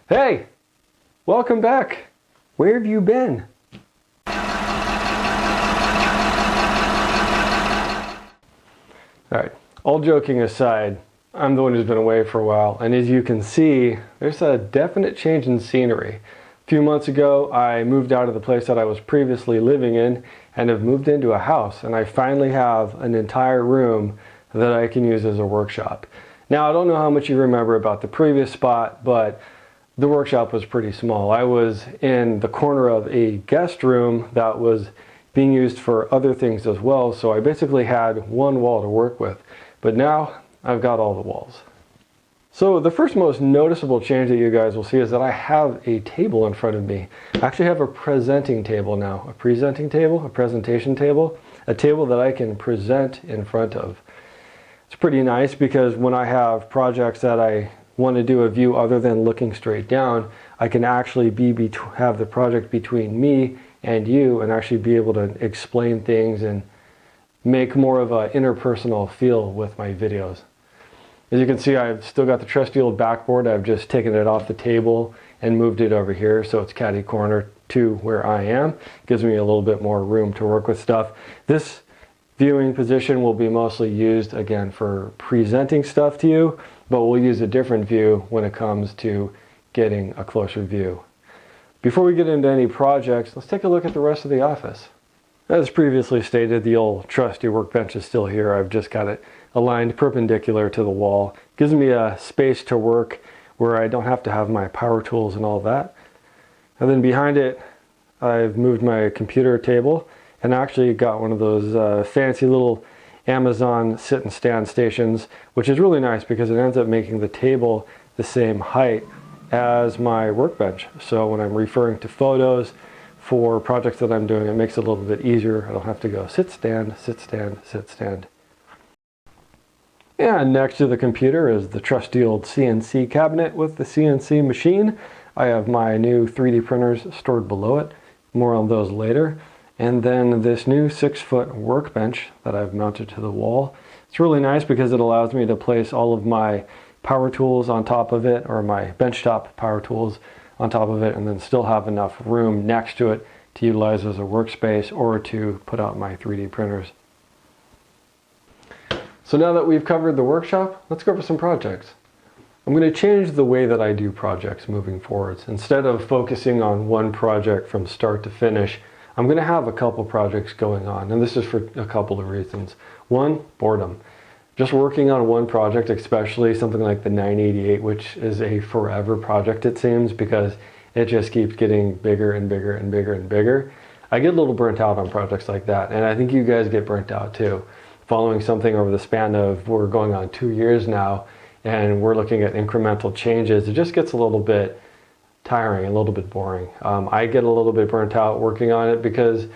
Hey, welcome back. Where have you been? Alright, all joking aside, I'm the one who's been away for a while, and as you can see, there's a definite change in scenery. A few months ago, I moved out of the place that I was previously living in and have moved into a house, and I finally have an entire room that I can use as a workshop. Now, I don't know how much you remember about the previous spot, but the workshop was pretty small. I was in the corner of a guest room that was being used for other things as well, so I basically had one wall to work with. But now, I've got all the walls. So the first most noticeable change that you guys will see is that I have a table in front of me. I actually have a presenting table now. A presenting table, a presentation table, a table that I can present in front of. It's pretty nice because when I have projects that I want to do a view other than looking straight down, I can actually have the project between me and you and actually be able to explain things and make more of an interpersonal feel with my videos. As you can see, I've still got the trusty old backboard. I've just taken it off the table and moved it over here so it's catty corner to where I am. Gives me a little bit more room to work with stuff. This viewing position will be mostly used again for presenting stuff to you, but we'll use a different view when it comes to getting a closer view. Before we get into any projects, let's take a look at the rest of the office. As previously stated, the old trusty workbench is still here. I've just got it aligned perpendicular to the wall. Gives me a space to work where I don't have to have my power tools and all that. And then behind it, I've moved my computer table and actually got one of those fancy little Amazon sit and stand stations, which is really nice because it ends up making the table the same height as my workbench. So when I'm referring to photos for projects that I'm doing, it makes it a little bit easier. I don't have to go sit, stand, sit, stand, sit, stand. And next to the computer is the trusty old CNC cabinet with the CNC machine. I have my new 3D printers stored below it. More on those later. And then this new 6-foot workbench that I've mounted to the wall. It's really nice because it allows me to place all of my power tools on top of it, or my benchtop power tools on top of it, and then still have enough room next to it to utilize as a workspace or to put out my 3D printers. So now that we've covered the workshop, let's go over some projects. I'm going to change the way that I do projects moving forwards. Instead of focusing on one project from start to finish, I'm going to have a couple projects going on, and this is for a couple of reasons. One, boredom. Just working on one project, especially something like the 988, which is a forever project it seems, because it just keeps getting bigger and bigger and bigger and bigger. I get a little burnt out on projects like that, and I think you guys get burnt out too. Following something over the span of, we're going on 2 years now, and we're looking at incremental changes, it just gets a little bit tiring, a little bit boring. I get a little bit burnt out working on it because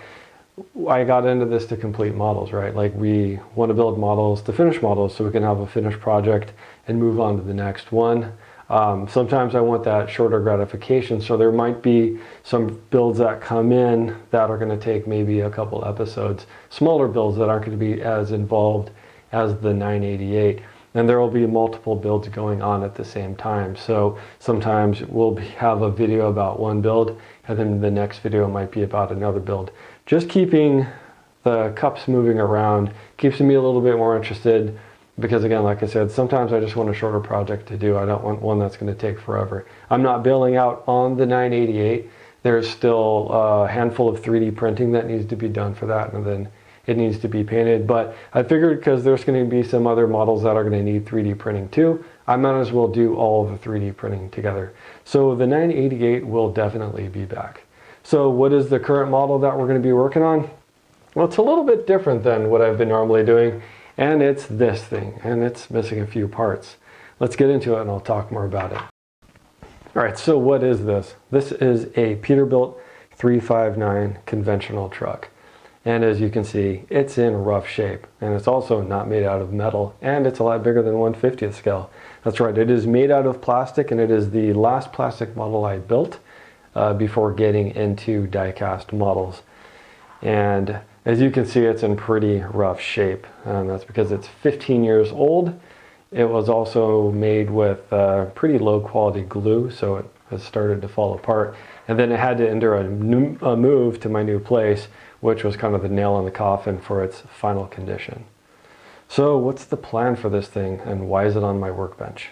I got into this to complete models, right? Like we want to build models to finish models so we can have a finished project and move on to the next one. Sometimes I want that shorter gratification, so there might be some builds that come in that are going to take maybe a couple episodes, smaller builds that aren't going to be as involved as the 988. And there will be multiple builds going on at the same time. So sometimes we'll have a video about one build, and then the next video might be about another build. Just keeping the cups moving around keeps me a little bit more interested, because again, like I said, sometimes I just want a shorter project to do. I don't want one that's going to take forever. I'm not bailing out on the 988. There's still a handful of 3D printing that needs to be done for that, and then it needs to be painted. But I figured because there's going to be some other models that are going to need 3D printing too, I might as well do all of the 3D printing together. So the 988 will definitely be back. So what is the current model that we're going to be working on? Well, it's a little bit different than what I've been normally doing, and it's this thing, and it's missing a few parts. Let's get into it and I'll talk more about it. All right, so what is this? This is a Peterbilt 359 conventional truck. And as you can see, it's in rough shape, and it's also not made out of metal, and it's a lot bigger than 1/50th scale. That's right, it is made out of plastic, and it is the last plastic model I built before getting into die-cast models. And as you can see, it's in pretty rough shape, and that's because it's 15 years old. It was also made with pretty low quality glue, so has started to fall apart. And then it had to endure a move to my new place, which was kind of the nail in the coffin for its final condition. So what's the plan for this thing, and why is it on my workbench?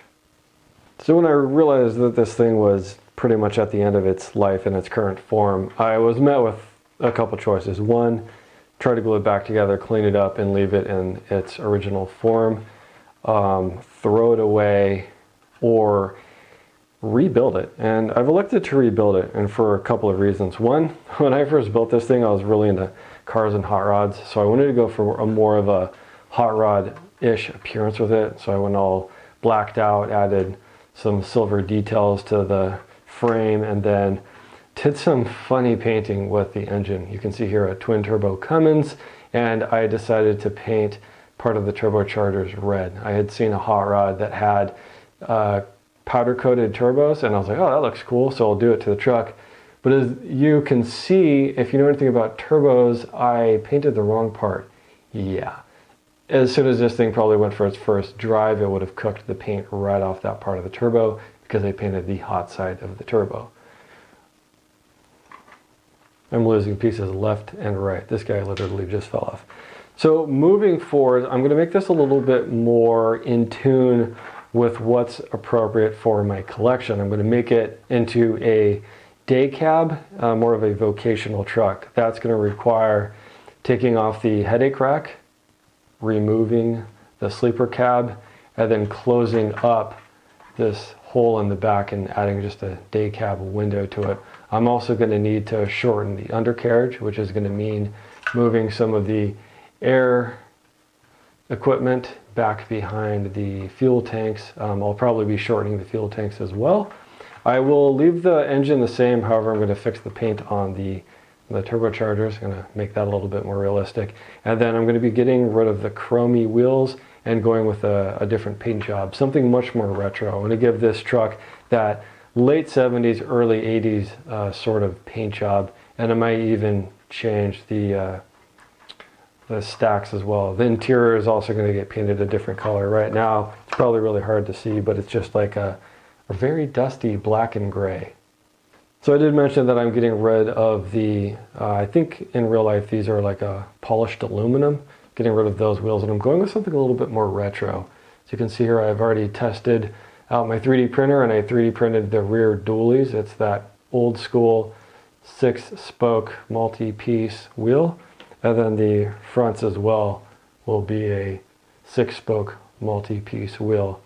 So when I realized that this thing was pretty much at the end of its life in its current form, I was met with a couple choices. One, try to glue it back together, clean it up, and leave it in its original form. Throw it away, or rebuild it. And I've elected to rebuild it, and for a couple of reasons. One, when I first built this thing, I was really into cars and hot rods, so I wanted to go for a more of a hot rod-ish appearance with it. So I went all blacked out, added some silver details to the frame, and then did some funny painting with the engine. You can see here a twin turbo Cummins, and I decided to paint part of the turbochargers red. I had seen a hot rod that had powder coated turbos, and I was like, oh, that looks cool, so I'll do it to the truck. But as you can see, if you know anything about turbos, I painted the wrong part. Yeah. As soon as this thing probably went for its first drive, it would have cooked the paint right off that part of the turbo, because I painted the hot side of the turbo. I'm losing pieces left and right. This guy literally just fell off. So moving forward, I'm going to make this a little bit more in tune with what's appropriate for my collection. I'm going to make it into a day cab, more of a vocational truck. That's going to require taking off the headache rack, removing the sleeper cab, and then closing up this hole in the back and adding just a day cab window to it. I'm also going to need to shorten the undercarriage, which is going to mean moving some of the air equipment back behind the fuel tanks. I'll probably be shortening the fuel tanks as well. I will leave the engine the same, however I'm going to fix the paint on the turbochargers. I'm going to make that a little bit more realistic. And then I'm going to be getting rid of the chromey wheels and going with a different paint job, something much more retro. I'm going to give this truck that late 70s, early 80s sort of paint job, and I might even change the stacks as well. The interior is also going to get painted a different color. Right now, it's probably really hard to see, but it's just like a very dusty black and gray. So I did mention that I'm getting rid of the, I think in real life these are like a polished aluminum, getting rid of those wheels, and I'm going with something a little bit more retro. So you can see here I've already tested out my 3D printer, and I 3D printed the rear dualies. It's that old school 6-spoke multi-piece wheel. And then the fronts as well will be a 6-spoke multi-piece wheel.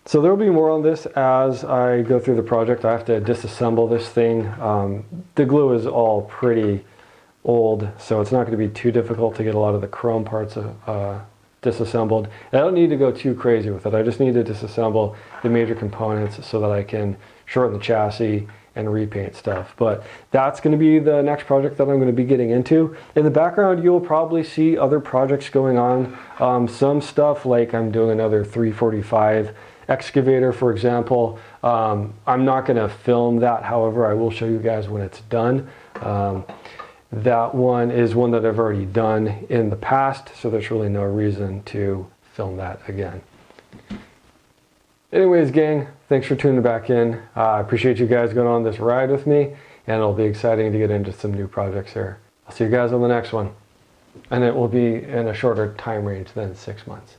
So there will be more on this as I go through the project. I have to disassemble this thing. The glue is all pretty old, so it's not going to be too difficult to get a lot of the chrome parts disassembled. I don't need to go too crazy with it. I just need to disassemble the major components so that I can shorten the chassis and repaint stuff. But that's going to be the next project that I'm going to be getting into. In the background, you'll probably see other projects going on. Some stuff like I'm doing another 345 excavator, for example. I'm not going to film that, however, I will show you guys when it's done. That one is one that I've already done in the past, so there's really no reason to film that again. Anyways, gang, thanks for tuning back in. I appreciate you guys going on this ride with me, and it'll be exciting to get into some new projects here. I'll see you guys on the next one, and it will be in a shorter time range than 6 months.